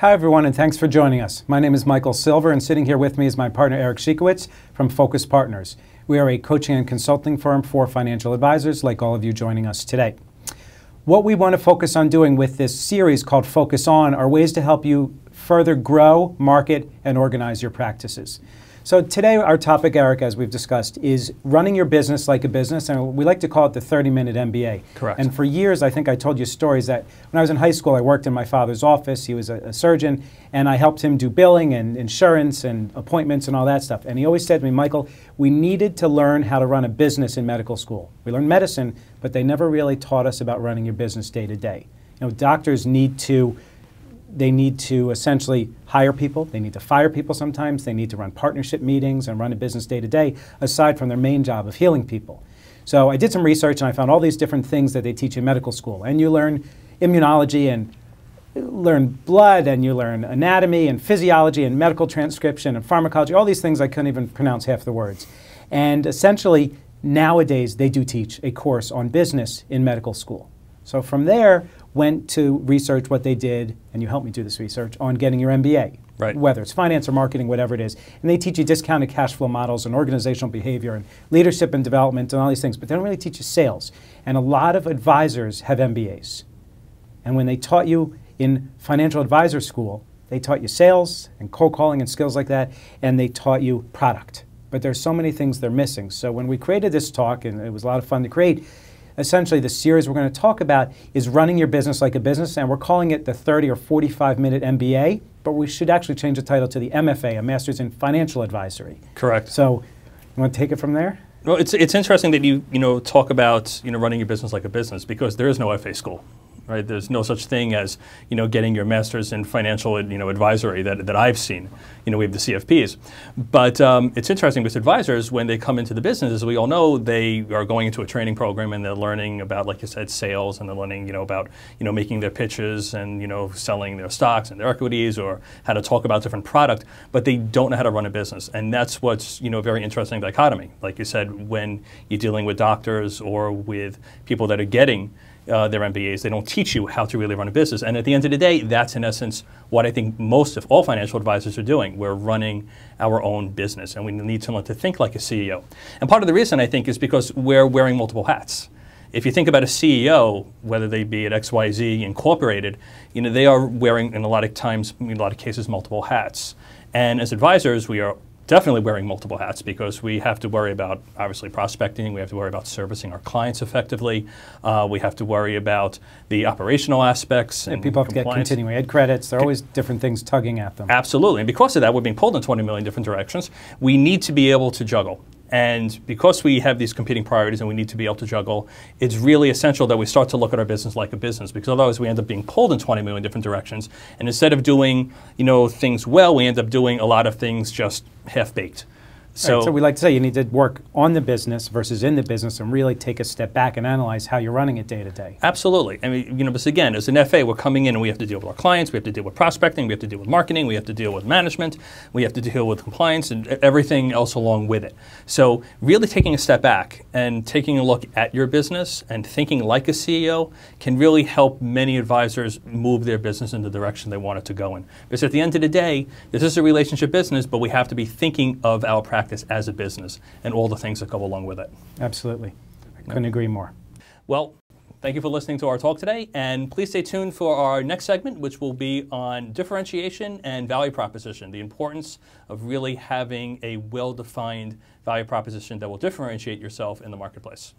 Hi everyone, and thanks for joining us. My name is Michael Silver, and sitting here with me is my partner Eric Shikowitz from Focus Partners. We are a coaching and consulting firm for financial advisors like all of you joining us today. What we want to focus on doing with this series called Focus On are ways to help you further grow, market, and organize your practices. So today our topic, Eric, as we've discussed, is running your business like a business, and we like to call it the 30-minute MBA. Correct. And for years, I think I told you stories that when I was in high school, I worked in my father's office. He was a surgeon, and I helped him do billing and insurance and appointments and all that stuff. And he always said to me, Michael, we needed to learn how to run a business in medical school. We learned medicine, but they never really taught us about running your business day to day. You know, doctors need to essentially hire people. They need to fire people sometimes. They need to run partnership meetings and run a business day to day, aside from their main job of healing people. So I did some research and I found all these different things that they teach in medical school. And you learn immunology and learn blood and you learn anatomy and physiology and medical transcription and pharmacology, all these things I couldn't even pronounce half the words. And essentially, nowadays they do teach a course on business in medical school. So from there, went to research what they did, and you helped me do this research, on getting your MBA. Right. Whether it's finance or marketing, whatever it is. And they teach you discounted cash flow models and organizational behavior and leadership and development and all these things, but they don't really teach you sales. And a lot of advisors have MBAs. And when they taught you in financial advisor school, they taught you sales and cold calling and skills like that, and they taught you product. But there's so many things they're missing. So when we created this talk, and it was a lot of fun to create, essentially, the series we're going to talk about is running your business like a business, and we're calling it the 30 or 45-minute MBA, but we should actually change the title to the MFA, a Master's in Financial Advisory. Correct. So, you want to take it from there? Well, it's interesting that you talk about running your business like a business, because there is no FA school. Right? There's no such thing as getting your master's in financial advisory that I've seen. We have the CFPs, but it's interesting with advisors when they come into the business. As we all know, they are going into a training program and they're learning about, like you said, sales, and they're learning about making their pitches and selling their stocks and their equities, or how to talk about different product. But they don't know how to run a business, and that's what's a very interesting dichotomy. Like you said, when you're dealing with doctors or with people that are getting their MBAs, they don't teach you how to really run a business. And at the end of the day, that's in essence what I think most of all financial advisors are doing. We're running our own business, and we need to learn to think like a CEO. And part of the reason, I think, is because we're wearing multiple hats. If you think about a CEO, whether they be at XYZ Incorporated, they are wearing, in a lot of times, in a lot of cases, multiple hats. And as advisors, we are definitely wearing multiple hats, because we have to worry about, obviously, prospecting. We have to worry about servicing our clients effectively. We have to worry about the operational aspects. And people have to get continuing ed credits. There are always different things tugging at them. Absolutely. And because of that, we're being pulled in 20 million different directions. We need to be able to juggle. And because we have these competing priorities and we need to be able to juggle, it's really essential that we start to look at our business like a business, because otherwise we end up being pulled in 20 million different directions. And instead of doing things well, we end up doing a lot of things just half-baked. So, right, so we like to say you need to work on the business versus in the business, and really take a step back and analyze how you're running it day to day. Absolutely. I mean, because again, as an FA, we're coming in and we have to deal with our clients, we have to deal with prospecting, we have to deal with marketing, we have to deal with management, we have to deal with compliance and everything else along with it. So really taking a step back and taking a look at your business and thinking like a CEO can really help many advisors move their business in the direction they want it to go in. Because at the end of the day, this is a relationship business, but we have to be thinking of our practice as a business and all the things that go along with it. Absolutely. I couldn't agree more. Well, thank you for listening to our talk today, and please stay tuned for our next segment, which will be on differentiation and value proposition, the importance of really having a well-defined value proposition that will differentiate yourself in the marketplace.